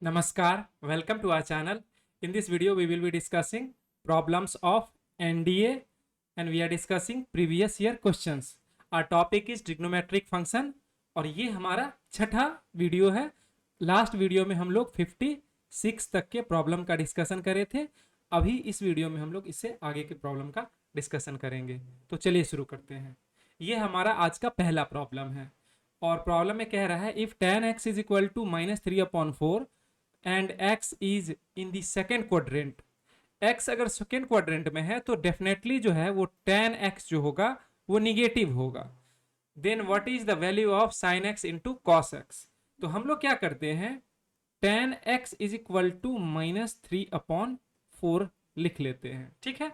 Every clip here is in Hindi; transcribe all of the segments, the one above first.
Namaskar, welcome to our channel. In this video, we will be discussing problems of NDA and we are discussing previous year questions. Our topic is trigonometric function और ये हमारा छठा वीडियो है। लास्ट वीडियो में हम लोग 56 तक के प्रॉब्लम का डिस्कशन करे थे। अभी इस वीडियो में हम लोग इससे आगे के प्रॉब्लम का डिस्कशन करेंगे। तो चलिए शुरू करते हैं। ये हमारा आज का पहला प्रॉब्लम है और प्रॉब्लम में कह रहा है if tan x is equal to -3/4 and x is in the second quadrant. x अगर सेकेंड क्वाड्रेंट में है तो डेफिनेटली जो है वो tan x जो होगा वो निगेटिव होगा। Then what is the value of sin x into cos x। तो हम लोग क्या करते हैं, tan x is equal to -3/4 लिख लेते हैं। ठीक है,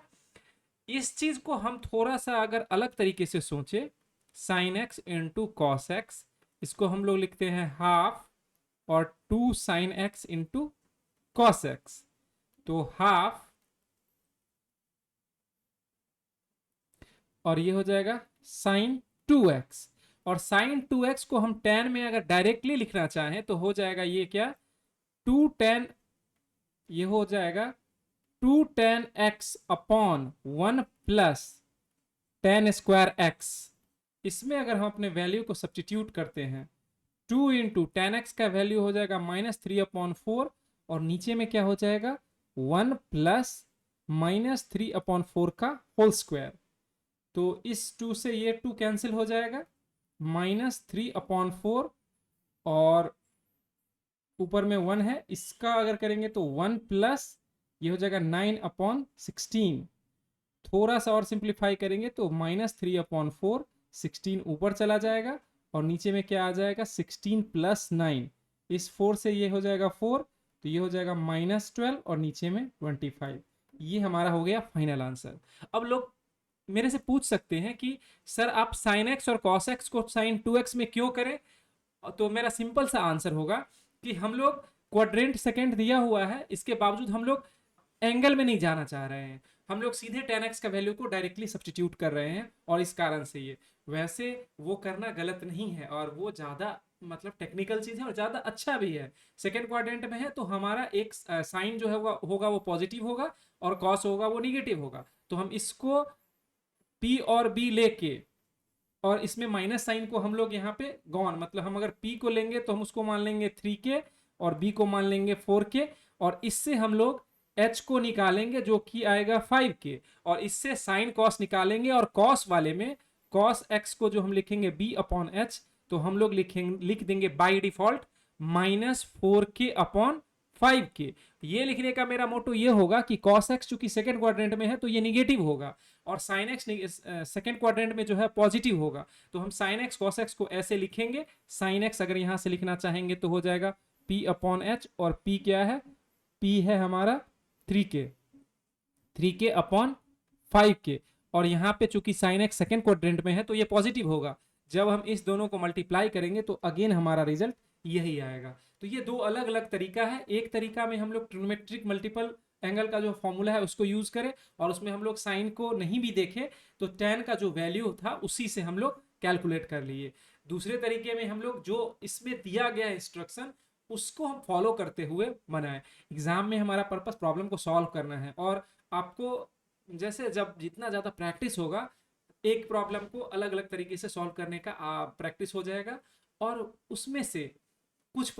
इस चीज को हम थोड़ा सा अगर अलग तरीके से सोचे, sin x into cos x, इसको हम लोग लिखते हैं हाफ और 2 sin x into cos x। तो हाफ और ये हो जाएगा sin 2x और sin 2x को हम tan में अगर डायरेक्टली लिखना चाहें तो हो जाएगा ये क्या 2 tan, ये हो जाएगा 2 tan x upon 1 plus tan square x। इसमें अगर हम अपने वैल्यू को सब्स्टिट्यूट करते हैं 2 इंटू टेन एक्स का वैल्यू हो जाएगा -3/4 और नीचे में क्या हो जाएगा 1 प्लस -3/4 का होल स्क्वायर। तो इस 2 से ये 2 कैंसिल हो जाएगा, -3/4 और ऊपर में 1 है, इसका अगर करेंगे तो 1 प्लस ये हो जाएगा 9/16। थोड़ा सा और सिंप्लीफाई करेंगे तो -3/4, 16 ऊपर चला जाएगा और नीचे में क्या आ जाएगा 16 प्लस 9। इस 4 से ये हो जाएगा 4, तो ये हो जाएगा -12 और नीचे में 25। ये हमारा हो गया फाइनल आंसर। अब लोग मेरे से पूछ सकते हैं कि सर आप sin x और cos x को sin 2x में क्यों करें। तो मेरा सिंपल सा आंसर होगा कि हम लोग क्वाड्रेंट सेकेंड दिया हुआ है, इसके बावजूद हम लोग एंगल में नहीं जाना चाह रहे हैं, हम लोग सीधे tan x का वैल्यू को डायरेक्टली सब्स्टिट्यूट कर रहे हैं और इस कारण से ये वैसे वो करना गलत नहीं है और वो ज़्यादा मतलब टेक्निकल चीज़ है और ज़्यादा अच्छा भी है। सेकेंड क्वाड्रेंट में है तो हमारा एक साइन जो है वो होगा वो पॉजिटिव होगा और कॉस होगा वो निगेटिव होगा। तो हम इसको P और B लेके और इसमें माइनस साइन को हम लोग यहाँ पे गॉन, मतलब हम अगर P को लेंगे तो हम उसको मान लेंगे 3 के और B को मान लेंगे 4 के और इससे हम लोग h को निकालेंगे जो कि आएगा 5 के और इससे साइन कॉस निकालेंगे और कॉस वाले में कॉस x को जो हम लिखेंगे b/h, तो हम लोग लिख देंगे बाय डिफॉल्ट -4k/5k। ये लिखने का मेरा मोटो ये होगा कि cos x चूंकि सेकंड क्वाड्रेंट में है तो ये निगेटिव होगा और sin x सेकंड क्वाड्रेंट में जो है पॉजिटिव होगा। तो हम sin x cos x को ऐसे लिखेंगे, sin x अगर यहां से लिखना चाहेंगे तो हो जाएगा p/h और p क्या है, p है हमारा 3k/5k और यहाँ पे चूंकि sin x सेकंड क्वाड्रेंट में है तो ये पॉजिटिव होगा। जब हम इस दोनों को मल्टीप्लाई करेंगे तो अगेन हमारा रिजल्ट यही आएगा। तो ये दो अलग अलग तरीका है। एक तरीका में हम लोग ट्रिग्नोमेट्रिक मल्टीपल एंगल का जो फॉर्मूला है उसको यूज करें और उसमें हम लोग साइन को नहीं भी देखे तो tan का जो वैल्यू था उसी से हम लोग कैलकुलेट कर लिए। दूसरे तरीके में हम लोग जो इसमें दिया गया इंस्ट्रक्शन उसको हम फॉलो करते हुए बनाए। एग्जाम में हमारा पर्पस प्रॉब्लम को सॉल्व करना है और आपको जैसे जब जितना ज़्यादा प्रैक्टिस होगा एक प्रॉब्लम को अलग अलग तरीके से सॉल्व करने का प्रैक्टिस हो जाएगा और उसमें से कुछ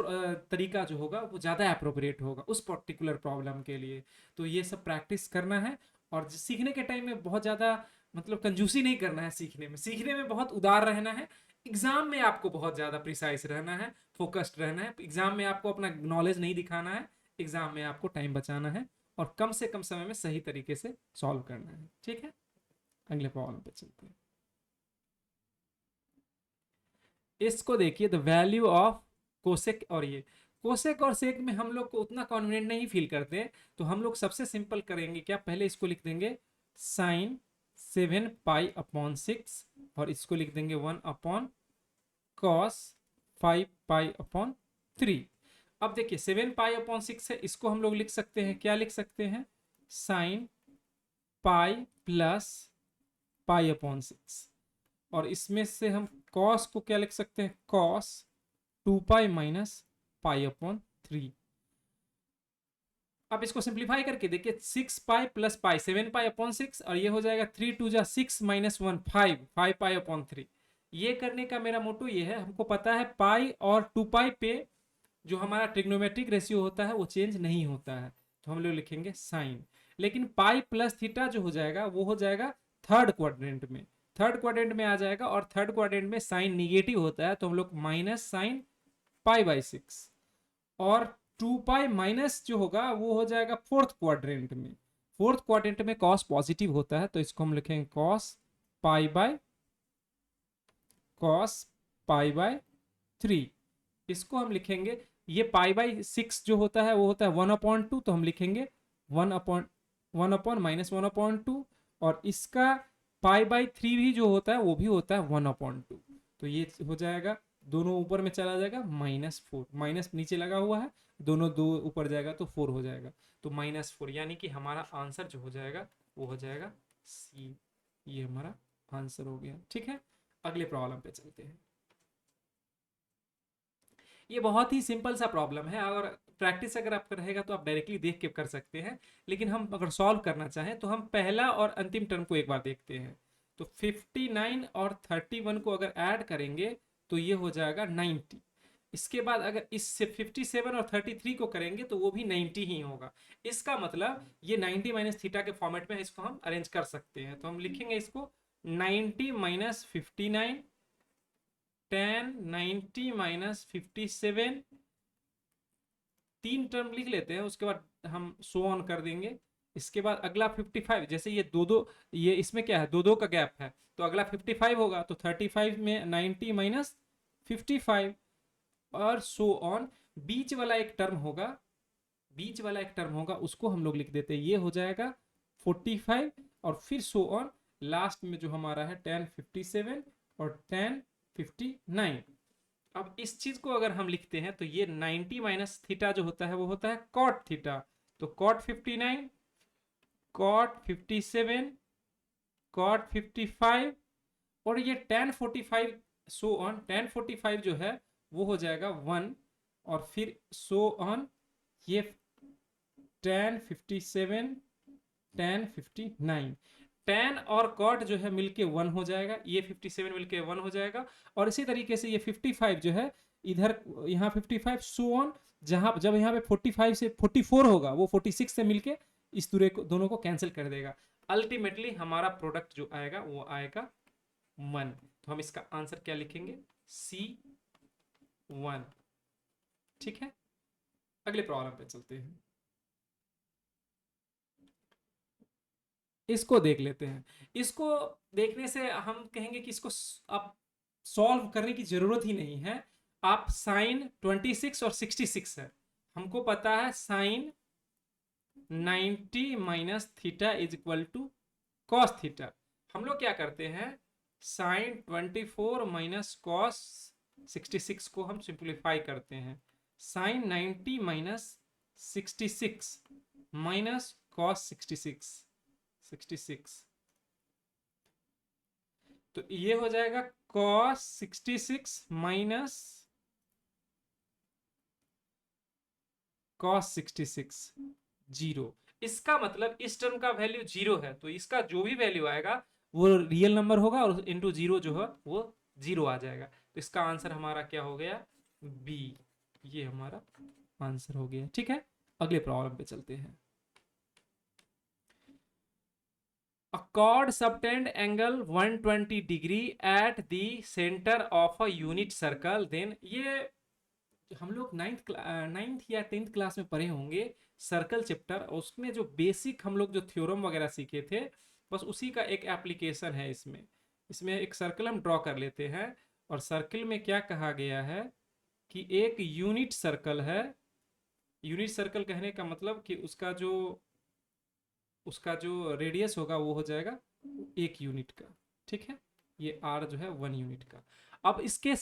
तरीका जो होगा वो ज़्यादा अप्रोप्रिएट होगा उस पर्टिकुलर प्रॉब्लम के लिए। तो ये सब प्रैक्टिस करना है और सीखने के टाइम में बहुत ज़्यादा मतलब कंजूसी नहीं करना है। सीखने में बहुत उदार रहना है। एग्जाम में आपको बहुत ज़्यादा प्रिसाइज रहना है, फोकस्ड रहना है। एग्जाम में आपको अपना नॉलेज नहीं दिखाना है, एग्जाम में आपको टाइम बचाना है और कम से कम समय में सही तरीके से सॉल्व करना है। ठीक है, अगले प्रॉब्लम पे चलते हैं। इसको देखिए, द वैल्यू ऑफ कोसेक, और ये कोसेक और सेक में हम लोग को उतना कॉन्फिडेंट नहीं फील करते तो हम लोग सबसे सिंपल करेंगे क्या, पहले इसको लिख देंगे साइन 7π/6 और इसको लिख देंगे 1/cos 5π/3। अब देखिए 7π/6 है, इसको हम लोग लिख सकते हैं, क्या लिख सकते हैं, साइन पाई प्लस π/6 और इसमें से हम cos को क्या लिख सकते हैं, cos 2π - π/3। अब इसको सिंप्लीफाई करके देखिए 6 pi plus pi 7 pi upon 6 और ये हो जाएगा 3 2 जा 6 माइनस 1 5 पाई अपॉन 3। ये करने का मेरा मोटो ये है, हमको पता है पाई और 2 पाई पे जो हमारा ट्रिग्नोमेट्रिक रेशियो होता है वो चेंज नहीं होता है, तो हम लोग लिखेंगे साइन। लेकिन पाई प्लस थीटा जो हो जाएगा वो हो जाएगा थर्ड क्वाड्रेंट में, थर्ड क्वाड्रेंट में आ जाएगा, और थर्ड क्वाड्रेंट में साइन निगेटिव होता है तो हम लोग माइनस साइन पाई बाई 6। और 2 पाई माइनस जो होगा वो हो जाएगा फोर्थ क्वाड्रेंट में, फोर्थ क्वाड्रेंट में कॉस पॉजिटिव होता है तो इसको हम लिखेंगे cos pi by cos pi by 3। इसको हम लिखेंगे, ये पाई बाई 6 जो होता है वो होता है 1/2, तो हम लिखेंगे 1 अपॉन माइनस 1/2, और इसका पाई बाई 3 भी जो होता है वो भी होता है 1/2। तो ये हो जाएगा, दोनों ऊपर में चला जाएगा -4, माइनस नीचे लगा हुआ है, दोनों दो ऊपर जाएगा तो 4 हो जाएगा, तो -4, यानी कि हमारा आंसर जो हो जाएगा वो हो जाएगा सी। ये हमारा आंसर हो गया। ठीक है, अगले प्रॉब्लम पे चलते हैं। ये बहुत ही सिंपल सा प्रॉब्लम है, और प्रैक्टिस अगर आपका रहेगा तो आप डायरेक्टली देख के कर सकते हैं, लेकिन हम अगर सॉल्व करना चाहें तो हम पहला और अंतिम टर्म को एक बार देखते हैं। तो 59 और 31 को अगर ऐड करेंगे तो ये हो जाएगा 90। इसके बाद अगर इससे 57 और 33 को करेंगे तो वो भी 90 ही होगा। इसका मतलब ये 90 माइनस थीटा के फॉर्मेट में इसको हम अरेंज कर सकते हैं। तो हम लिखेंगे इसको 90 माइनस 59 10 90 माइनस 57, तीन टर्म लिख लेते हैं, उसके बाद हम सो ऑन कर देंगे। इसके बाद अगला 55, जैसे ये दो दो, ये इसमें क्या है, दो दो का गैप है, तो अगला 55 होगा, तो 35 में 90 माइनस 55 और सो ऑन। बीच वाला एक टर्म होगा, बीच वाला एक टर्म होगा उसको हम लोग लिख देते हैं, ये हो जाएगा 45, और फिर सो ऑन। लास्ट में जो हमारा है 1057 और 1059। अब इस चीज को अगर हम लिखते हैं तो ये 90 माइनस थीटा जो होता है वो होता है कॉट थीटा, तो कॉट 59 कॉट 57 कॉट 55, और ये 1045 सो ऑन, 1045 जो है वो हो जाएगा 1, और फिर सो ऑन, ये 1057 1059, tan और cot जो है मिलके 1 हो जाएगा, ये 57 मिलके 1 हो जाएगा, और इसी तरीके से ये 55 जो है इधर यहाँ 55 सो ऑन, जहां जब यहाँ पे 45 से 44 होगा वो 46 से मिलके इस दूरे को दोनों को कैंसिल कर देगा। अल्टीमेटली हमारा प्रोडक्ट जो आएगा वो आएगा 1। तो हम इसका आंसर क्या लिखेंगे, C1। ठीक है, अगले प्रॉब्लम पे चलते हैं, इसको देख लेते हैं। इसको देखने से हम कहेंगे कि इसको आप सॉल्व करने की जरूरत ही नहीं है। आप साइन 26 और 66 है, हमको पता है sine 90 minus theta is equal to cos theta. हम लोग क्या करते हैं, साइन 24 माइनस कॉस 66 को हम सिंप्लीफाई करते हैं, साइन 90 माइनस 66 माइनस कॉस 66, तो ये हो जाएगा cos 66 माइनस cos 66 जीरो। इसका मतलब इस टर्म का वैल्यू जीरो है, तो इसका जो भी वैल्यू आएगा वो रियल नंबर होगा, और इनटू जीरो जो है वो जीरो आ जाएगा। तो इसका आंसर हमारा क्या हो गया, बी। ये हमारा आंसर हो गया। ठीक है, अगले प्रॉब्लम पे चलते हैं। A chord subtend angle 120 degree at the center of a unit circle, then ये हम लोग नाइन्थ या 10th क्लास में पढ़े होंगे सर्कल चैप्टर, उसमें जो बेसिक हम लोग जो थ्योरम वगैरह सीखे थे बस उसी का एक एप्लीकेशन है इसमें। इसमें एक सर्कल हम ड्रॉ कर लेते हैं, और सर्कल में क्या कहा गया है कि एक यूनिट सर्कल है। यूनिट सर्कल कहने का मतलब कि उसका जो रेडियस होगा वो हो जाएगा 1 यूनिट का। ठीक है, ये आर जो है 1 यूनिट का। अब इसके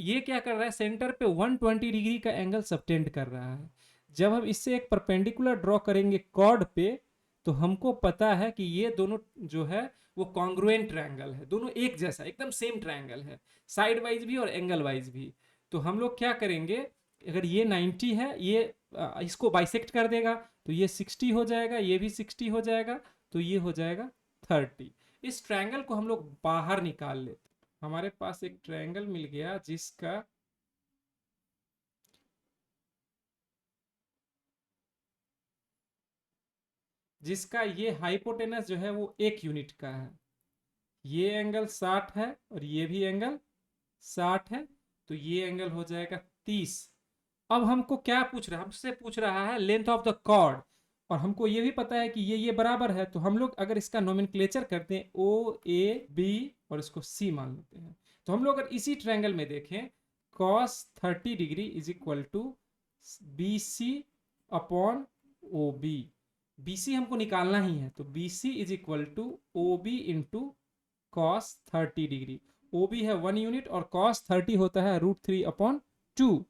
ये क्या कर रहा है, सेंटर पे 120 डिग्री का एंगल सबटेंड कर रहा है। जब हम इससे एक परपेंडिकुलर ड्रॉ करेंगे कॉर्ड पे तो हमको पता है कि ये दोनों जो है वो कॉन्ग्रुएंट ट्रायंगल है, दोनों एक जैसा एकदम सेम ट्रायंगल है, साइड वाइज भी और एंगल वाइज भी। तो हम लोग क्या करेंगे, अगर ये 90 है, ये इसको बाइसेक्ट कर देगा तो ये 60 हो जाएगा, ये भी 60 हो जाएगा, तो ये हो जाएगा 30। इस ट्रायंगल को हम लोग बाहर निकाल लेते, हमारे पास एक ट्रायंगल मिल गया जिसका ये हाइपोटेनस जो है वो 1 यूनिट का है, ये एंगल 60 है और ये भी एंगल 60 है, तो ये एंगल हो जाएगा 30। अब हमको क्या पूछ रहा है, हमसे पूछ रहा है लेंथ ऑफ द कॉर्ड, और हमको ये भी पता है कि ये बराबर है, तो हम लोग अगर इसका नोमेनक्लेचर करते हैं ओ ए बी और इसको सी मान लेते हैं, तो हम लोग अगर इसी ट्रायंगल में देखें cos 30 degree is equal to B C upon O B, B C हमको निकालना ही है, तो B C is equal to O B into cos 30 degree, O B है 1 यूनिट और cos 30 होता है √3/2,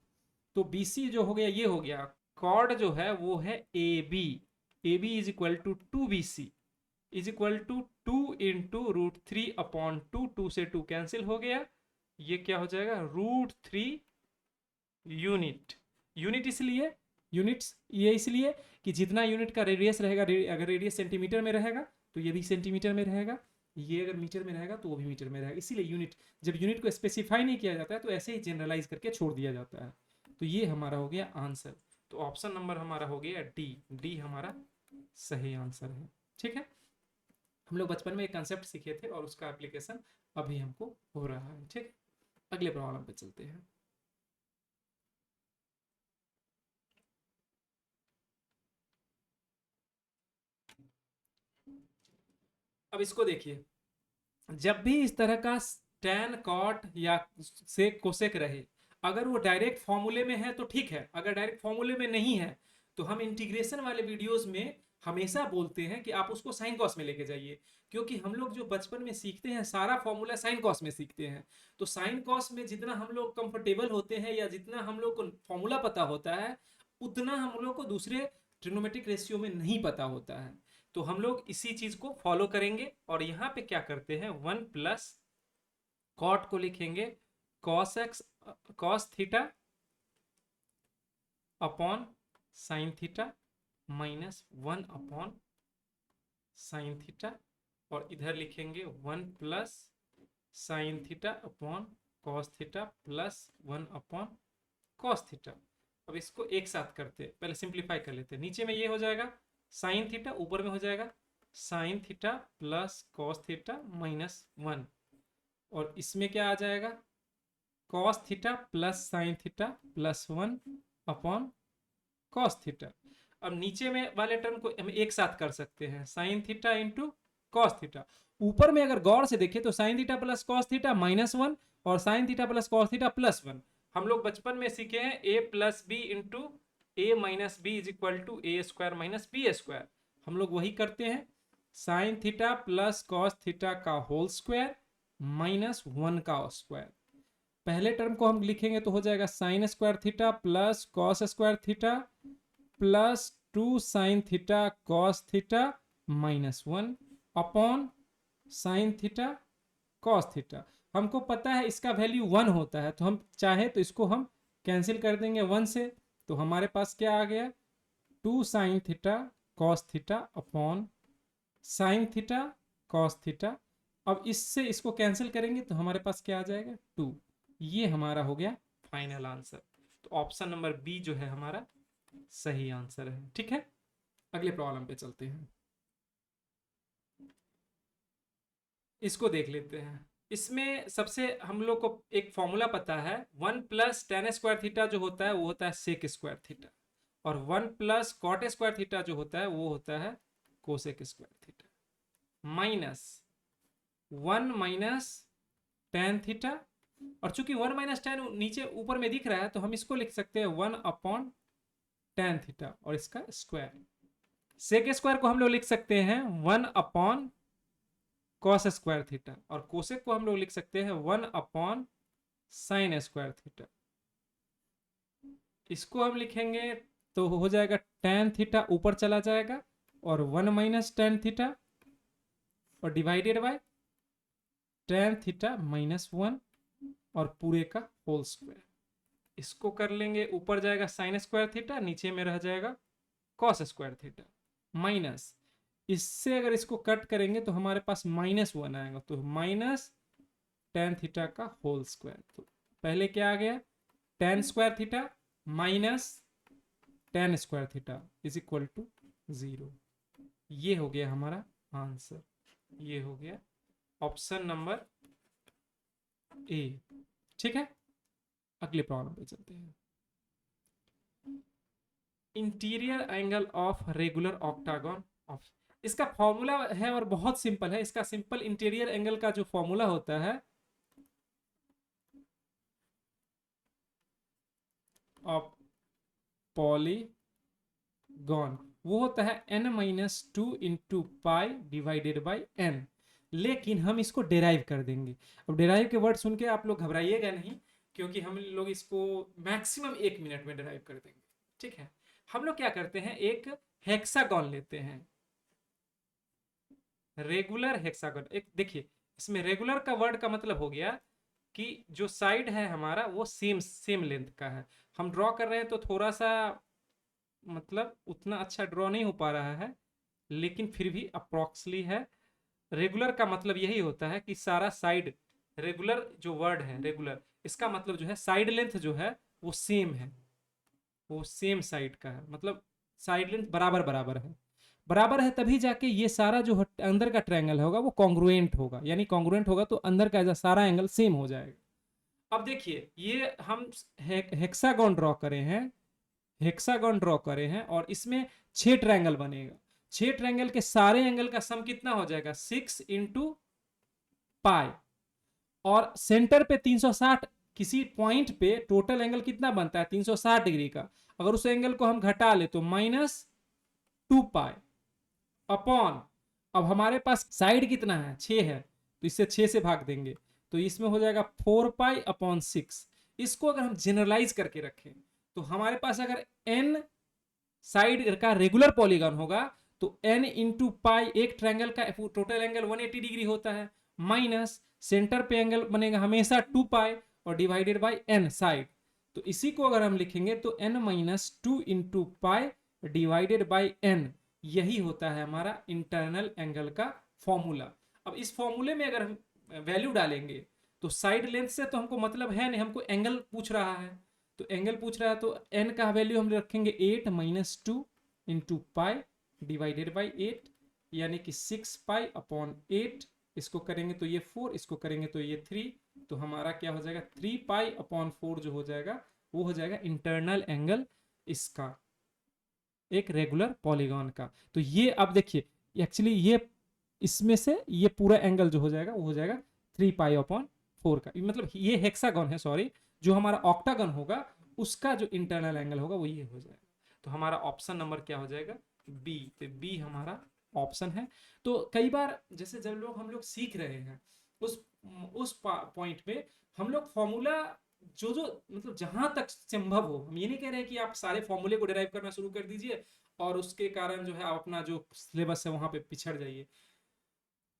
तो बी सी जो हो गया ये हो गया, कॉर्ड जो है वो है A B is equal to 2 BC is equal to 2 into √3/2, 2 से 2 कैंसिल हो गया, ये क्या हो जाएगा √3 यूनिट। यूनिट इसलिए, यूनिट्स ये इसलिए कि जितना यूनिट का रेडियस रहेगा, अगर रेडियस सेंटीमीटर में रहेगा तो ये भी सेंटीमीटर में रहेगा, ये अगर मीटर में रहेगा तो वो भी मीटर में रहेगा, इसीलिए यूनिट, जब यूनिट को स्पेसिफाई नहीं किया जाता है तो ऐसे ही जनरलाइज करके छोड़ दिया जाता है। तो ये हमारा हो गया आंसर, तो ऑप्शन नंबर हमारा हो गया डी, डी हमारा सही आंसर है। ठीक है, हम लोग बचपन में एक कंसेप्ट सीखे थे और उसका एप्लीकेशन अभी हमको हो रहा है। ठीक है, अगले प्रॉब्लम पे चलते हैं। अब इसको देखिए, जब भी इस तरह का tan cot या सेक कोसेक रहे, अगर वो डायरेक्ट फॉर्मूले में है तो ठीक है, अगर डायरेक्ट फॉर्मूले में नहीं है तो हम इंटीग्रेशन वाले वीडियोस में हमेशा बोलते हैं कि आप उसको साइन कॉस में लेके जाइए, क्योंकि हम लोग जो बचपन में सीखते हैं सारा फॉर्मूला साइन कॉस में सीखते हैं, तो साइन कॉस में जितना हम लोग कंफर्टेबल होते हैं या जितना हम लोग को फॉर्मूला पता होता है, उतना हम लोग को दूसरे ट्रिग्नोमेट्रिक रेशियो में नहीं पता होता है, तो हम लोग इसी चीज को फॉलो करेंगे। और यहाँ पे क्या करते हैं, 1 प्लस कॉट को लिखेंगे cos x cos theta upon sine theta minus 1 upon sine theta, और इधर लिखेंगे 1 plus sine theta upon cos theta plus 1 upon cos theta. अब इसको एक साथ करते हैं, पहले सिंप्लीफाई कर लेते हैं, नीचे में ये हो जाएगा साइन थीटा, ऊपर में हो जाएगा sign theta plus cos theta minus 1, और इसमें क्या आ जाएगा cos theta plus sine theta plus 1 upon cos theta. अब नीचे में वाले टर्म को हम एक साथ कर सकते हैं, sine theta into cos theta, ऊपर में अगर गौर से देखें तो sine theta plus cos theta -1 और sine theta plus cos theta +1, हम लोग बचपन में सीखे हैं a plus B into A minus B is equal to A square minus B square, हम लोग वही करते हैं, sine theta plus cos theta का होल स्क्वायर -1 का स्क्वायर। पहले टर्म को हम लिखेंगे तो हो जाएगा sine square theta plus cos square theta plus 2 sign theta cos theta -1 upon sine theta cos theta. हमको पता है इसका वैल्यू 1 होता है, तो हम चाहे तो इसको हम कैंसिल कर देंगे 1 से, तो हमारे पास क्या आ गया 2 sign theta cos theta upon sine theta cos theta. अब इससे इसको कैंसिल करेंगे तो हमारे पास क्या आ जाएगा 2, ये हमारा हो गया फाइनल आंसर, तो ऑप्शन नंबर बी जो है हमारा सही आंसर है। ठीक है, अगले प्रॉब्लम पे चलते हैं, इसको देख लेते हैं। इसमें सबसे हम लोग को एक फॉर्मूला पता है, 1 प्लस टेन स्क्वायर थीटा जो होता है वो होता है सेक स्क्वायर थीटा, और 1 प्लस कॉट स्क्वायर थीटा जो होता है वो होता है cosec square theta, minus 1 minus tan theta, और चूंकि 1 माइनस टेन नीचे ऊपर में दिख रहा है तो हम इसको लिख सकते हैं 1 अपॉन टेन थीटा और इसका स्क्वायर। सेक स्क्वायर को हम लोग लिख सकते हैं 1 अपॉन कॉस स्क्वायर थीटा, और कोसेक को हम लोग लिख सकते हैं 1 अपॉन साइन स्क्वायर थीटा। इसको हम लिखेंगे तो हो जाएगा टेन थीटा ऊपर चला जाएगा और 1 माइनस टेन थीटा और डिवाइडेड बाय टेन थीटा -1 और पूरे का होल स्क्वायर, इसको कर लेंगे, ऊपर जाएगा साइन स्क्वायर थीटा, नीचे में रह जाएगा कॉस स्क्वायर थीटा, माइनस इससे अगर इसको कट करेंगे तो हमारे पास -1 आएगा, तो माइनस टेन थीटा का होल स्क्वायर। तो पहले क्या आ गया, tan square theta minus tan square theta is equal to 0। ये हो गया हमारा आंसर, ये हो गया ऑप्शन नंबर ए। ठीक है, अगले प्रॉब्लम पे चलते हैं। Interior angle of regular octagon of, इसका फॉर्मूला है और बहुत सिंपल है। इसका सिंपल इंटीरियर एंगल का जो फॉर्मूला होता है ऑफ पॉलीगॉन, वो होता है n-2 into pi divided by n। लेकिन हम इसको डेराइव कर देंगे। अब डेराइव के वर्ड सुन के आप लोग घबराइएगा नहीं, क्योंकि हम लोग इसको मैक्सिमम 1 मिनट में डेराइव कर देंगे। ठीक है, हम लोग क्या करते हैं, एक हेक्सागन लेते हैं, रेगुलर हेक्सागन। एक देखिए, इसमें रेगुलर का वर्ड का मतलब हो गया कि जो साइड है हमारा वो सेम सेम लेंथ का है। हम ड्रॉ कर रहे हैं तो थोड़ा सा मतलब उतना अच्छा ड्रॉ नहीं हो पा रहा है, लेकिन फिर भी अप्रोक्सली है। रेगुलर का मतलब यही होता है कि सारा साइड, रेगुलर जो वर्ड है रेगुलर, इसका मतलब जो है साइड लेंथ जो है वो सेम है, वो सेम साइड का है, मतलब साइड लेंथ बराबर बराबर है। बराबर है तभी जाके ये सारा जो अंदर का ट्रायंगल होगा वो कॉन्ग्रुएंट होगा, यानी कॉन्ग्रुएंट होगा तो अंदर का सारा एंगल सेम हो जाएगा। अब देखिए, ये हम हेक्सागन ड्रॉ करे हैं, हेक्सागन ड्रॉ करे हैं और इसमें 6 ट्रायंगल बनेगा। 6 ट्रायंगल के सारे एंगल का सम कितना हो जाएगा, 6 इंटू पाई, और सेंटर पे 360, किसी पॉइंट पे टोटल एंगल कितना बनता है 360 डिग्री का। अगर उस एंगल को हम घटा ले तो -2 पाई अपॉन, अब हमारे पास साइड कितना है 6 है, तो इससे 6 से भाग देंगे तो इसमें हो जाएगा 4 पाई अपॉन 6। इसको अगर हम जनरलाइज करके रखें तो हमारे पास अगर n साइड का रेगुलर पॉलीगॉन होगा तो n इंटू पाई, एक ट्रायंगल का टोटल एंगल 180 डिग्री होता है, माइनस सेंटर पे एंगल बनेगा हमेशा 2 पाई और डिवाइडेड बाई n साइड। तो इसी को अगर हम लिखेंगे तो n-2 into pi divided by n, यही होता है हमारा इंटरनल एंगल का फॉर्मूला। अब इस फॉर्मूले में अगर हम वैल्यू डालेंगे तो साइड लेंथ से तो हमको मतलब है नहीं, हमको एंगल पूछ रहा है, तो एंगल पूछ रहा है तो n का वैल्यू हम रखेंगे 8-2 इंटू पाई डिवाइडेड बाई 8, यानी कि 6 पाई अपॉन 8। इसको करेंगे तो ये 4, इसको करेंगे तो ये 3, तो हमारा क्या हो जाएगा 3 पाई अपॉन 4 जो हो जाएगा वो हो जाएगा इंटरनल एंगल इसका, एक रेगुलर पॉलीगॉन का। तो ये अब देखिए, एक्चुअली ये इसमें से ये पूरा एंगल जो हो जाएगा वो हो जाएगा 3 पाई अपॉन 4 का, मतलब ये हेक्सागन है, सॉरी, जो हमारा ऑक्टागन होगा उसका जो इंटरनल एंगल होगा वो ये हो जाएगा। तो हमारा ऑप्शन नंबर क्या हो जाएगा, बी। तो बी हमारा ऑप्शन है। तो कई बार जैसे जब हम लोग सीख रहे हैं उस पॉइंट पे हम लोग फॉर्मूला जो जो मतलब जहां तक संभव हो, हम ये नहीं कह रहे हैं कि आप सारे फॉर्मूले को डिराइव करना शुरू कर दीजिए और उसके कारण जो है आप अपना जो सिलेबस है वहां पे पिछड़ जाइए।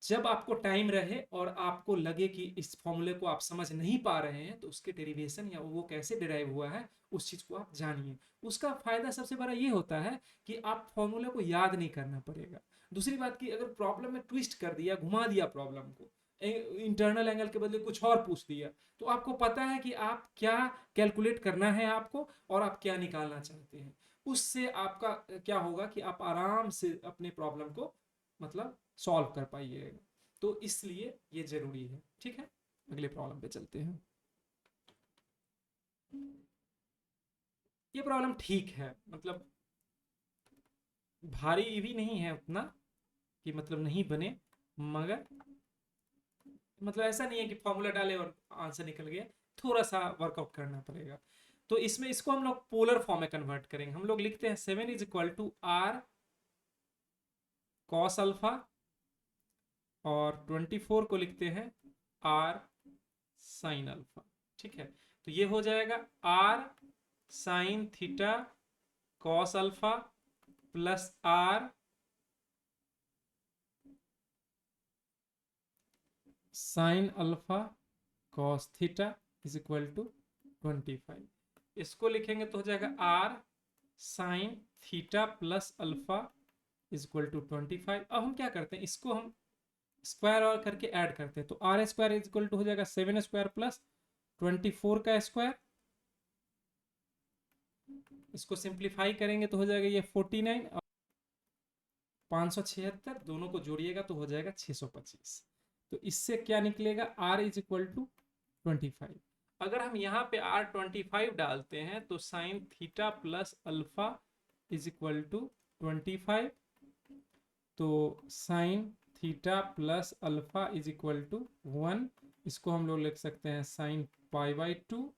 जब आपको टाइम रहे और आपको लगे कि इस फॉर्मूले को आप समझ नहीं पा रहे हैं तो उसके डेरिवेशन या वो कैसे डिराइव हुआ है उस चीज को आप जानिए। उसका फायदा सबसे बड़ा ये होता है कि आप फॉर्मूले को याद नहीं करना पड़ेगा। दूसरी बात की, अगर प्रॉब्लम में ट्विस्ट कर दिया, घुमा दिया प्रॉब्लम को, इंटरनल एंगल के बदले कुछ और पूछ दिया, तो आपको पता है कि आप क्या कैलकुलेट करना है आपको और आप क्या निकालना चाहते हैं। उससे आपका क्या होगा कि आप आराम से अपने प्रॉब्लम को मतलब सॉल्व कर पाइएगा। तो इसलिए ये जरूरी है। ठीक है, अगले प्रॉब्लम पे चलते हैं। ये प्रॉब्लम ठीक है, मतलब भारी भी नहीं है उतना कि मतलब नहीं बने, मगर मतलब ऐसा नहीं है कि फॉर्मूला डाले और आंसर निकल गया, थोड़ा सा वर्कआउट करना पड़ेगा। तो इसमें इसको हम लोग पोलर फॉर्म में कन्वर्ट करेंगे। हम लोग लिखते हैं 7 is equal to R cos alpha, और 24 को लिखते हैं आर साइन अल्फा। ठीक है, तो ये हो जाएगा R sine theta cos alpha plus R sine alpha cos theta is equal to 25। इसको लिखेंगे तो हो जाएगा R sine theta plus alpha is equal to 25। अब हम क्या करते हैं, इसको हम स्क्वायर और करके ऐड करते हैं, तो R square is equal to हो जाएगा 7 स्क्वायर प्लस 24 का स्क्वायर। इसको सिंप्लीफाई करेंगे तो हो जाएगा ये 49 और 576, दोनों को जोड़िएगा तो हो जाएगा 625। तो इससे क्या निकलेगा, r इज इक्वल टू 25। अगर हम यहाँ पे r 25 डालते हैं तो sine theta plus alpha is equal to 25, तो sine theta plus alpha is equal to 1। इसको हम लोग लिख सकते हैं साइन पाई बाई 2।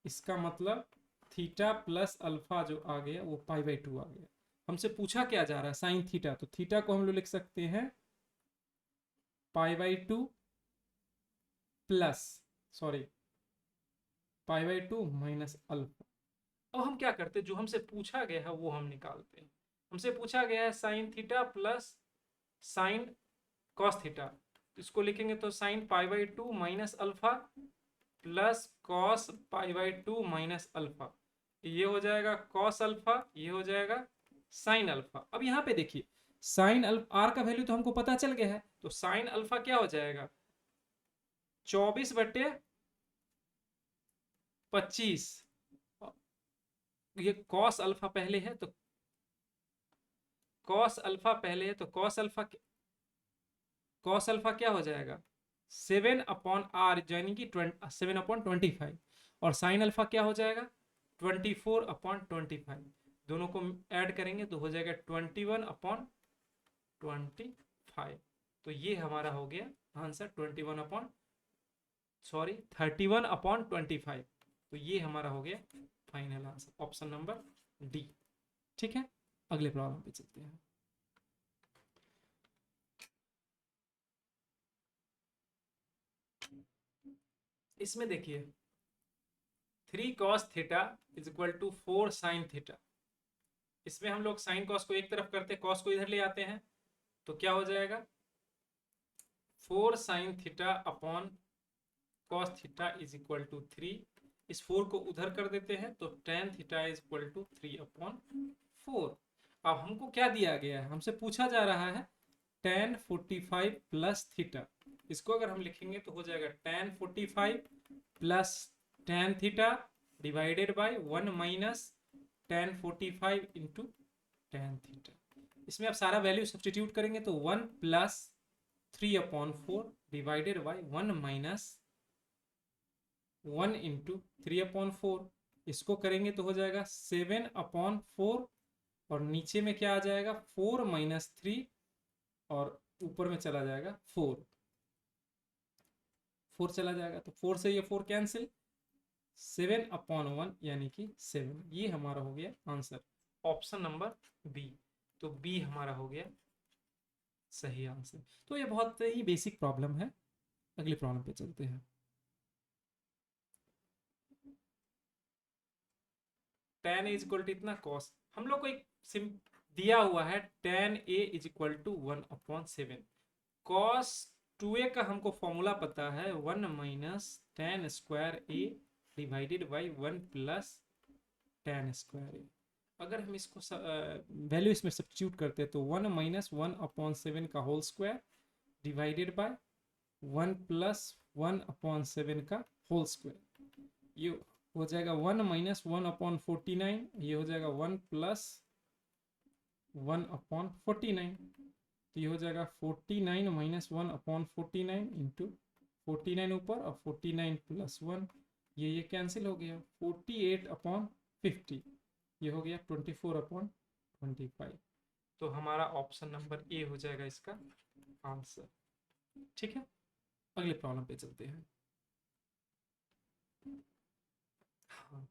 इसका मतलब थीटा प्लस अल्फा जो आ गया वो पाई बाई 2 आ गया। हमसे पूछा क्या जा रहा है, साइन थीटा, तो थीटा को हम लोग लिख सकते हैं pi by 2 plus pi by 2 minus alpha. अब हम क्या करते हैं, जो हमसे पूछा गया है वो हम निकालते हैं। हमसे पूछा गया है sign theta plus sine cos theta, इसको लिखेंगे तो sine pi by 2 minus alpha plus cos pi by 2 minus alpha, ये हो जाएगा कॉस अल्फा, ये हो जाएगा साइन अल्फा। अब यहाँ पे देखिए साइन अल्फा आर का वैल्यू तो हमको पता चल गया है, तो साइन अल्फा क्या हो जाएगा 24/25। ये कॉस अल्फा पहले है तो कॉस अल्फा पहले है तो कॉस अल्फा क्या हो जाएगा 7/r यानी कि 7/25, और साइन अल्फा क्या हो जाएगा 24/25। दोनों को ऐड करेंगे तो हो जाएगा 21/25। तो ये हमारा हो गया आंसर 31/25। तो ये हमारा हो गया final answer, option number D. ठीक है, अगले प्रॉब्लम पे चलते हैं। इसमें देखिए 3 cos theta is equal to 4 sin theta. इसमें हम लोग साइन कॉस को एक तरफ करते हैं, कॉस को इधर ले आते हैं, तो क्या हो जाएगा 4 sin theta upon cos theta is equal to 3। इस 4 को उधर कर देते हैं तो tan theta is equal to 3/4। अब हमको क्या दिया गया है, हमसे पूछा जा रहा है tan 45 प्लस थीटा। इसको अगर हम लिखेंगे तो हो जाएगा tan 45 plus tan theta divided by 1 minus tan 45 into tan theta. इसमें आप सारा वैल्यू सब्सटीट्यूट करेंगे तो 1 plus 3/4 divided by 1 minus 1 into 3/4। इसको करेंगे तो हो जाएगा 7/4, और नीचे में क्या आ जाएगा 4 माइनस 3, और ऊपर में चला जाएगा 4 चला जाएगा, तो 4 से ये 4 कैंसिल, 7/1 यानी कि 7। ये हमारा हो गया आंसर, ऑप्शन नंबर बी। तो बी हमारा हो गया सही आंसर। तो ये बहुत ही बेसिक प्रॉब्लम है, अगली प्रॉब्लम पे चलते हैं। tan a is equal to इतना कॉस, हम लोग को एक दिया हुआ है tan a is equal to 1/7। Cos 2a का हमको फॉर्मूला पता है 1 minus tan square a divided by 1 plus tan square a। अगर हम इसको वैल्यू इसमें सब्स्टिट्यूट करते हैं तो 1 माइनस 1/7 का whole square divided by 1 plus 1/7 का होल स्क्वायर, ये हो जाएगा 1 माइनस 1/49, ये हो जाएगा 1 प्लस 1/49, तो ये हो जाएगा 49 माइनस 1/49 इंटू 49 ऊपर और 49 प्लस 1, ये कैंसिल हो गया 48/50, ये हो गया 24/25। तो हमारा ऑप्शन नंबर ए हो जाएगा इसका आंसर। ठीक है, अगले प्रॉब्लम पे चलते हैं। हाँ,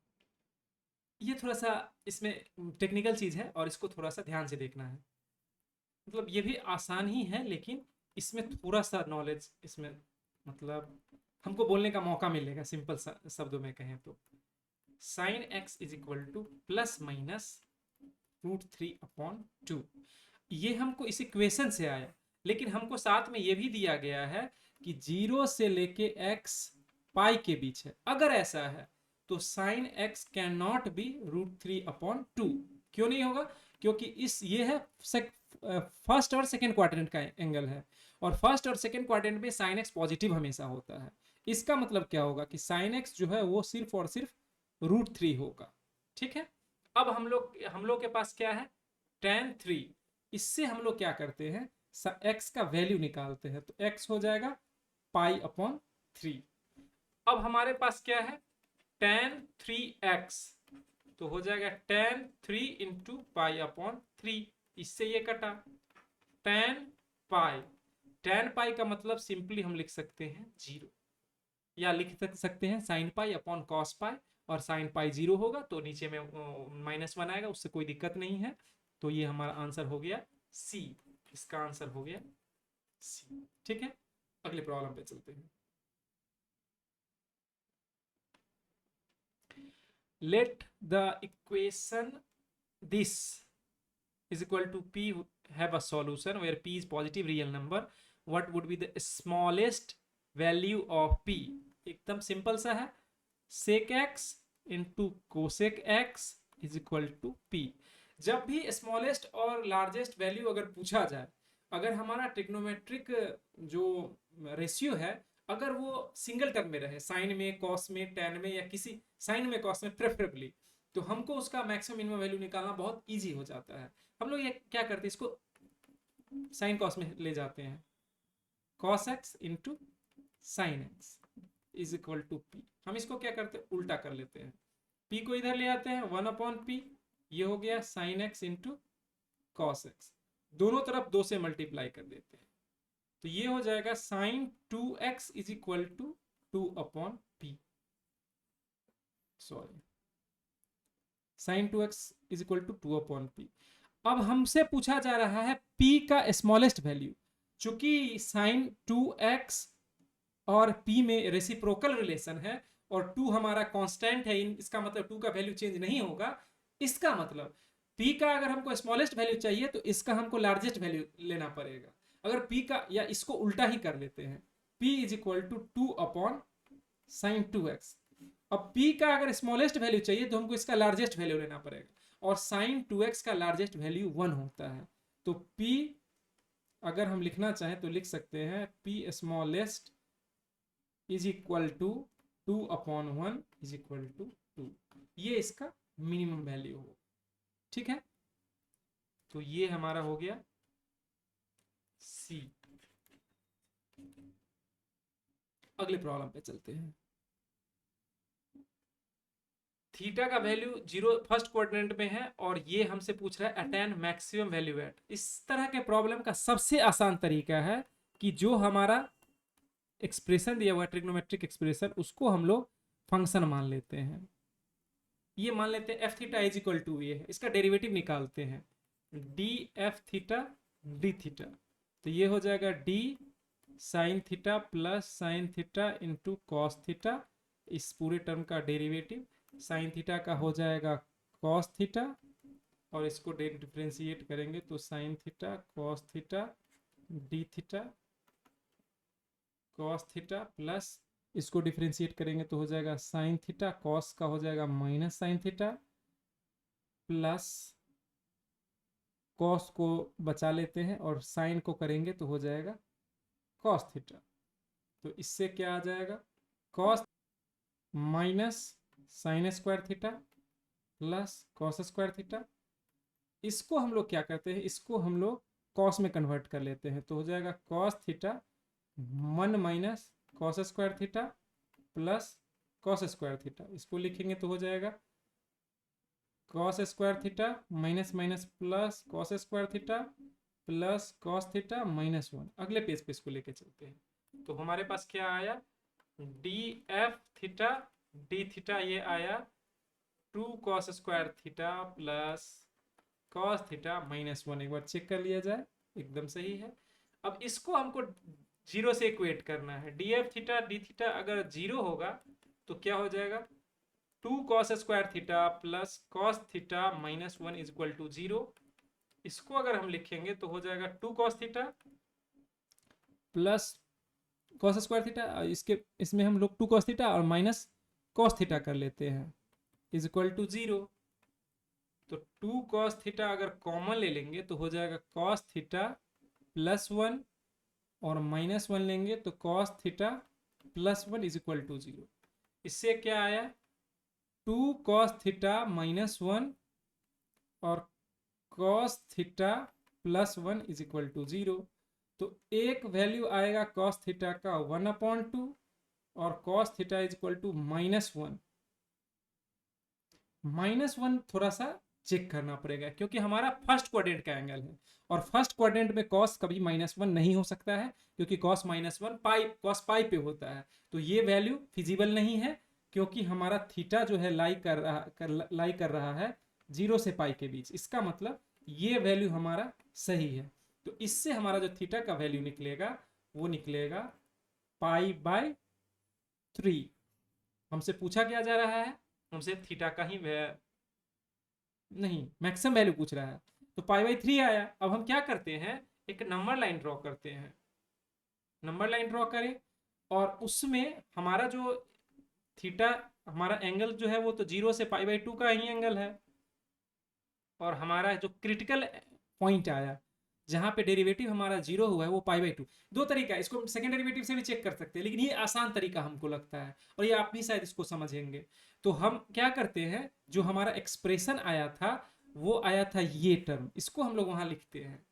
ये थोड़ा सा इसमें टेक्निकल चीज है और इसको थोड़ा सा ध्यान से देखना है। मतलब ये भी आसान ही है, लेकिन इसमें थोड़ा सा नॉलेज, इसमें मतलब हमको बोलने का मौका मिलेगा। सिंपल शब्दों में कहें तो sign x is equal two plus minus √3/2। ये हमको इस इक्वेशन से आया, लेकिन हमको साथ में ये भी दिया गया है कि 0 से लेके x पाई के बीच है। अगर ऐसा है तो sine x can not be √3/2। क्यों नहीं होगा? क्योंकि ये है फर्स्ट और सेकेंड क्वाड्रेंट का एंगल है, और फर्स्ट और सेकेंड क्वाड्रेंट में साइन एक्स पॉजिटिव हमेशा होता है। इसका मतलब क्या होगा कि साइन एक्स जो है वो सिर्फ और सिर्फ √3 होगा। ठीक है, अब हम लोग के पास क्या है, tan3। इससे हम लोग क्या करते हैं, एक्स का वैल्यू निकालते हैं, तो एक्स हो जाएगा π/3। अब हमारे पास क्या है, tan3x, तो हो जाएगा tan3 इंटू π/3। इससे ये कटा, tan पाई का मतलब सिंपली हम लिख सकते हैं 0, या लिख सकते हैं sin π/cos पाई, और sin पाई 0 होगा तो नीचे में -1 आएगा, उससे कोई दिक्कत नहीं है। तो ये हमारा आंसर हो गया सी, इसका आंसर हो गया सी। ठीक है, अगले प्रॉब्लम पे चलते हैं। Let the equation this is equal to p have a solution where p is positive real number. What would be the smallest value of p? एकदम सिंपल सा है, sec x into cosec x is equal to p। जब भी स्मॉलेस्ट और लार्जेस्ट वैल्यू अगर पूछा जाए, अगर हमारा ट्रिग्नोमेट्रिक जो रेशियो है अगर वो सिंगल टर्म में रहे, साइन में, कॉस में, टैन में, या किसी साइन में, कॉस में प्रेफरेबली, तो हमको उसका मैक्सिमम मिनिमम वैल्यू निकालना बहुत इजी हो जाता है। हम लोग ये क्या करते हैं, इसको साइन कॉस में ले जाते हैं, cos x into sine x is equal to P. हम इसको क्या करते हैं, उल्टा कर लेते हैं, पी को इधर ले आते हैं, 1/p, ये हो गया sine x into cos x, दोनों तरफ 2 से मल्टीप्लाई कर देते हैं, तो ये हो जाएगा sine 2x is equal to 2/p, sorry sine 2x is equal to 2/p। अब हमसे पूछा जा रहा है p का स्मॉलेस्ट वैल्यू। चूंकि साइन 2x और p में रेसिप्रोकल रिलेशन है और 2 हमारा कांस्टेंट है, इसका मतलब 2 का वैल्यू चेंज नहीं होगा। इसका मतलब p का अगर हमको स्मॉलेस्ट वैल्यू चाहिए तो इसका हमको लार्जेस्ट वैल्यू लेना पड़ेगा। अगर p का, या इसको उल्टा ही कर लेते हैं, p is equal to 2/sin 2x। अब p का अगर स्मॉलेस्ट वैल्यू चाहिए तो हमको इसका लार्जेस्ट वैल्यू लेना पड़ेगा, और sin 2x का लार्जेस्ट वैल्यू 1 होता है। तो p अगर हम लिखना चाहें तो लिख सकते हैं p smallest is equal to 2/1 is equal to 2। ये इसका मिनिमम वैल्यू हो। ठीक है, तो ये हमारा हो गया सी। अगले प्रॉब्लम पे चलते हैं। थीटा का वैल्यू 0 फर्स्ट क्वाड्रेंट में है और ये हमसे पूछ रहा है अटेन मैक्सिमम वैल्यू एट। इस तरह के प्रॉब्लम का सबसे आसान तरीका है कि जो हमारा एक्सप्रेशन दिया हुआ है ट्रिग्नोमेट्रिक एक्सप्रेशन, उसको हम लोग फंक्शन मान लेते हैं। ये मान लेते हैं F theta is equal to ये है, इसका डेरिवेटिव निकालते हैं, D F theta D theta, तो ये हो जाएगा D sine theta plus sine theta into cos theta. इस पूरे टर्म का डेरिवेटिव साइन थीटा का हो जाएगा कॉस थीटा, और इसको डिफ्रेंशिएट करेंगे तो sine theta cos theta D theta cos theta, plus इसको डिफ्रेंशिएट करेंगे तो हो जाएगा साइन थीटा, कॉस का हो जाएगा minus sign theta, plus cos को बचा लेते हैं और साइन को करेंगे तो हो जाएगा कॉस थीटा। तो इससे क्या आ जाएगा, cos minus sine square theta plus cos square theta. इसको हम लोग क्या करते हैं, इसको हम लोग कॉस में कन्वर्ट कर लेते हैं, तो हो जाएगा cos theta 1 minus cos square theta plus cos square theta. इसको लिखेंगे तो हो जाएगा cos square theta minus minus plus cos square theta plus cos theta -1। अगले पेज पे इसको लेके चलते हैं, तो हमारे पास क्या आया, D F theta D theta, ये आया 2 cos square theta plus cos theta -1। एक बार चेक कर लिया जाए, एकदम सही है। अब इसको हमको 0 से इक्वेट करना है, D F theta D theta अगर 0 होगा तो क्या हो जाएगा, 2 cos square theta plus cos theta -1 is equal to 0। इसको अगर हम लिखेंगे तो हो जाएगा 2 cos theta plus cos square theta, इसमें हम लोग 2 कॉस थीटा और माइनस कॉस थीटा कर लेते हैं इज इक्वल टू 0। तो 2 कॉस थीटा अगर कॉमन ले लेंगे तो हो जाएगा कॉस थीटा +1 और -1 लेंगे तो cos theta +1 is equal to 0। इससे क्या आया 2 कॉस थीटा -1 और cos theta +1 is equal to 0। तो एक वैल्यू आएगा कॉस थीटा का 1/2 और cos theta is equal to -1। -1 थोड़ा सा चेक करना पड़ेगा क्योंकि हमारा फर्स्ट क्वाड्रेंट का एंगल है और फर्स्ट क्वाड्रेंट में कॉस कभी -1 नहीं हो सकता है क्योंकि कॉस -1 पाई कॉस पाई पे होता है। तो ये वैल्यू फिजिबल नहीं है क्योंकि हमारा थीटा जो है लाई कर रहा है 0 से पाई के बीच। इसका मतलब ये वैल्यू हमारा सही है। तो इससे हमारा जो थीटा का वैल्यू निकलेगा वो निकलेगा π/3। हमसे पूछा क्या जा रहा है, हमसे थीटा का ही नहीं मैक्सिमम वैल्यू पूछ रहा है। तो π/3 आया। अब हम क्या करते हैं, एक नंबर लाइन ड्रॉ करते हैं। नंबर लाइन ड्रॉ करें और उसमें हमारा जो थीटा हमारा एंगल जो है वो तो 0 से π/2 का ही एंगल है और हमारा जो क्रिटिकल पॉइंट आया जहां पे डेरिवेटिव हमारा 0 हुआ है वो π/2। दो तरीका है, इसको सेकंड डेरिवेटिव से भी चेक कर सकते हैं लेकिन ये आसान तरीका हमको लगता है और ये आप भी शायद इसको समझेंगे। तो हम क्या करते हैं, जो हमारा एक्सप्रेशन आया था वो आया था ये टर्म, इसको हम लोग वहां लिखते हैं।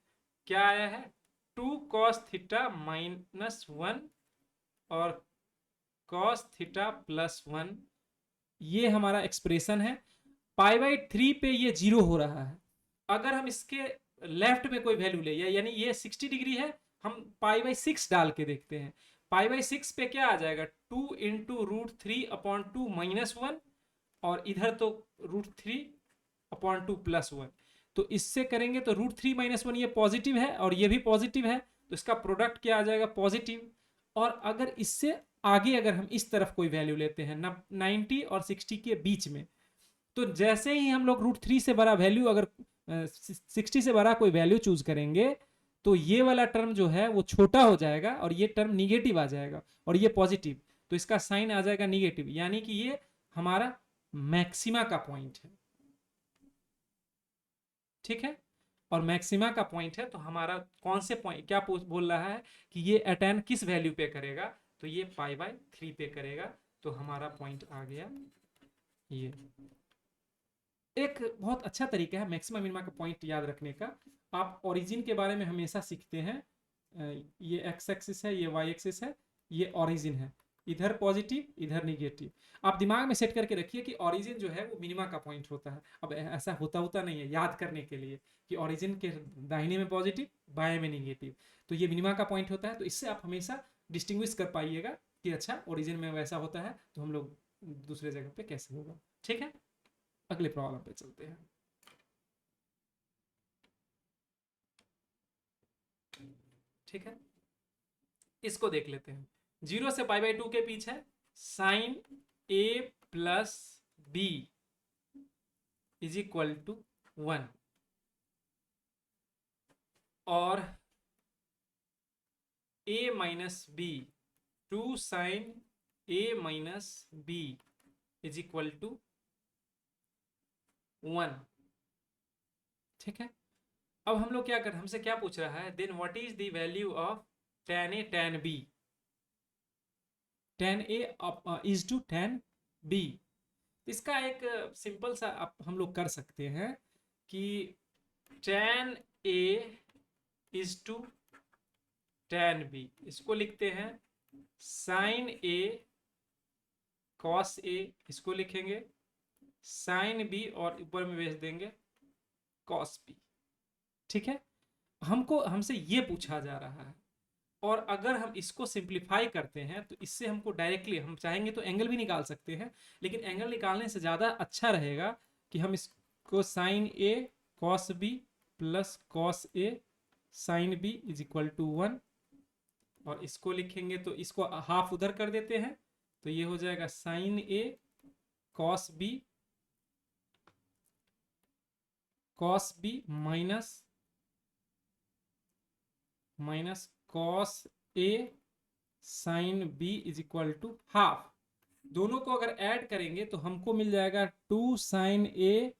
क्या आया है 2 cos थीटा -1 और cos थीटा +1, ये हमारा एक्सप्रेशन है। π/3 पे ये 0 हो रहा है। अगर हम इसके लेफ्ट में कोई वैल्यू ले यानी ये 60 डिग्री है, हम π/6 डाल के देखते हैं। π/6 पे क्या आ जाएगा 2 इंटू √3/2 -1 और इधर तो √3/2 +1। तो इससे करेंगे तो √3 -1 ये पॉजिटिव है और ये भी पॉजिटिव है तो इसका प्रोडक्ट क्या आ जाएगा पॉजिटिव। और अगर इससे आगे अगर हम इस तरफ कोई वैल्यू लेते हैं 90 और 60 के बीच में, तो जैसे ही हम लोग √3 से बड़ा वैल्यू अगर 60 से बड़ा कोई वैल्यू चूज करेंगे तो ये वाला टर्म जो है वो छोटा हो जाएगा और ये टर्म निगेटिव आ जाएगा और ये पॉजिटिव, तो इसका साइन आ जाएगा निगेटिव, यानी कि ये हमारा मैक्सिमा का पॉइंट है। ठीक है, और मैक्सिमा का पॉइंट है तो हमारा कौन से पॉइंट क्या बोल रहा है कि ये अटेन किस वैल्यू पे करेगा, तो ये π/3 पे करेगा। तो हमारा पॉइंट आ गया ये। एक बहुत अच्छा तरीका है मैक्सिमम मिनिमा का पॉइंट याद रखने का। आप ओरिजिन के बारे में हमेशा सीखते हैं, ये एक्स एक्सिस है, ये वाई एक्सिस है, ये ओरिजिन है, इधर पॉजिटिव इधर निगेटिव। आप दिमाग में सेट करके रखिए कि ओरिजिन जो है वो मिनिमा का पॉइंट होता है। अब ऐसा होता नहीं है, याद करने के लिए कि ओरिजिन के दाहिने में पॉजिटिव बाएं में निगेटिव, तो ये मिनिमा का पॉइंट होता है। तो इससे आप हमेशा डिस्टिंग्विश कर पाइएगा कि अच्छा ओरिजिन में वैसा होता है तो हम लोग दूसरे जगह पे कैसे होगा। ठीक है, अगले प्रॉब्लम पे चलते हैं। ठीक है, इसको देख लेते हैं। 0 से π/2 के पीछे sine a plus B is equal to 1 और a minus B 2 sine a minus B is equal to 1। ठीक है, अब हम लोग क्या कर, हमसे क्या पूछ रहा है, then what is the value of tan a tan b, tan a is two tan b। इसका एक सिंपल सा आप हम लोग कर सकते हैं कि tan a is two tan b, इसको लिखते हैं sin a cos a, इसको लिखेंगे sin b और ऊपर में भेज देंगे cos b। ठीक है, हमसे ये पूछा जा रहा है और अगर हम इसको सिंप्लीफाई करते हैं तो इससे हमको डायरेक्टली, हम चाहेंगे तो एंगल भी निकाल सकते हैं लेकिन एंगल निकालने से ज़्यादा अच्छा रहेगा कि हम इसको sine A cos B plus cos A sine B is equal to 1 और इसको लिखेंगे तो इसको हाफ उधर कर देते हैं तो ये हो जाएगा sine A cos B minus cos A sine B is equal to half. दोनों को अगर ऐड करेंगे तो हमको मिल जाएगा 2 sine A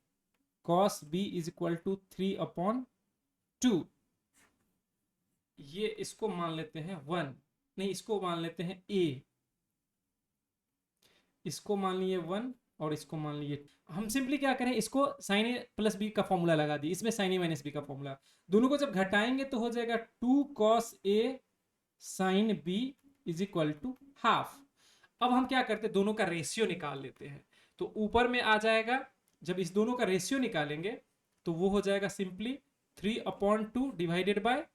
cos B is equal to 3/2। ये इसको मान लेते हैं 1, नहीं इसको मान लेते हैं a, इसको मान लिए 1 और इसको मान लिए। हम सिंपली क्या करें, इसको साइन ए प्लस बी का फॉर्मूला लगा दी, इसमें साइन ए माइनस बी का फॉर्मूला। दोनों को जब घटाएंगे तो हो जाएगा 2 cos a sine B is equal to half. अब हम क्या करते हैं, दोनों का रेशियो निकाल लेते हैं। तो ऊपर में आ जाएगा, जब इस दोनों का रेशियो निकालेंगे तो वो हो जाएगा सिंपली 3/2 डिवाइडेड बाय,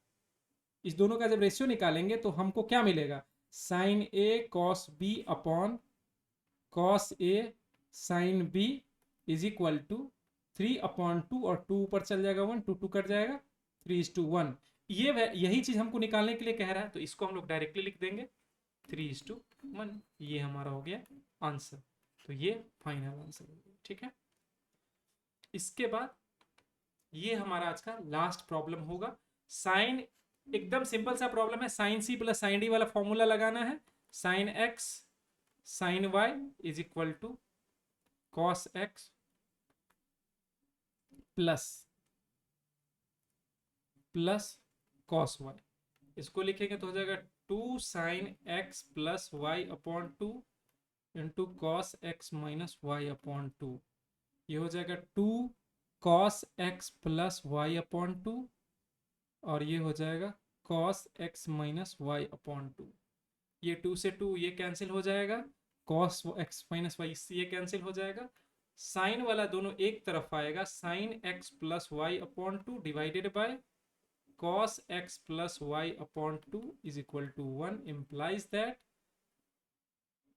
इस दोनों का जब रेशियो निकालेंगे तो हमको क्या मिलेगा, sine A cos B upon cos A sine B is equal to 3/2, और 2 ऊपर चल जाएगा 1, 2 2 कट जाएगा, 3:1। यही चीज हमको निकालने के लिए कह रहा है, तो इसको हम लोग डायरेक्टली लिख देंगे 3:1। ये हमारा हो गया आंसर। तो ये फाइनल आंसर हो गया, ठीक है। इसके बाद ये हमारा आज का लास्ट प्रॉब्लम होगा। साइन, एकदम सिंपल सा प्रॉब्लम है, sine C plus sine D वाला फॉर्मूला लगाना है। Sine x sine y is equal to cos x plus cos y. इसको लिखेंगे तो हो जाएगा 2 sine x plus y upon 2 into cos x minus y upon 2। ये हो जाएगा 2 cos x plus y upon 2, और ये हो जाएगा cos x minus y upon 2। ये 2 से 2 ये कैंसिल हो जाएगा, कॉस एक्स माइनस वाई ये कैंसिल हो जाएगा। साइन वाला दोनों एक तरफ आएगा, sine x plus y upon 2 divided by cos x plus y upon 2 is equal to 1, implies that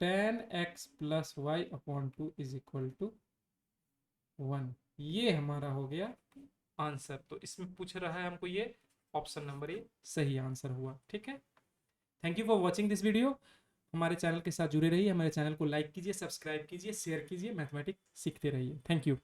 tan x plus y upon 2 is equal to 1। ये हमारा हो गया आंसर। तो इसमें पूछ रहा है हमको, ये ऑप्शन नंबर ए सही आंसर हुआ, ठीक है। Thank you for watching this video. हमारे चैनल के साथ जुड़े रहिए, हमारे चैनल को लाइक कीजिए, सब्सक्राइब कीजिए, शेयर कीजिए, मैथमेटिक्स सीखते रहिए। Thank you.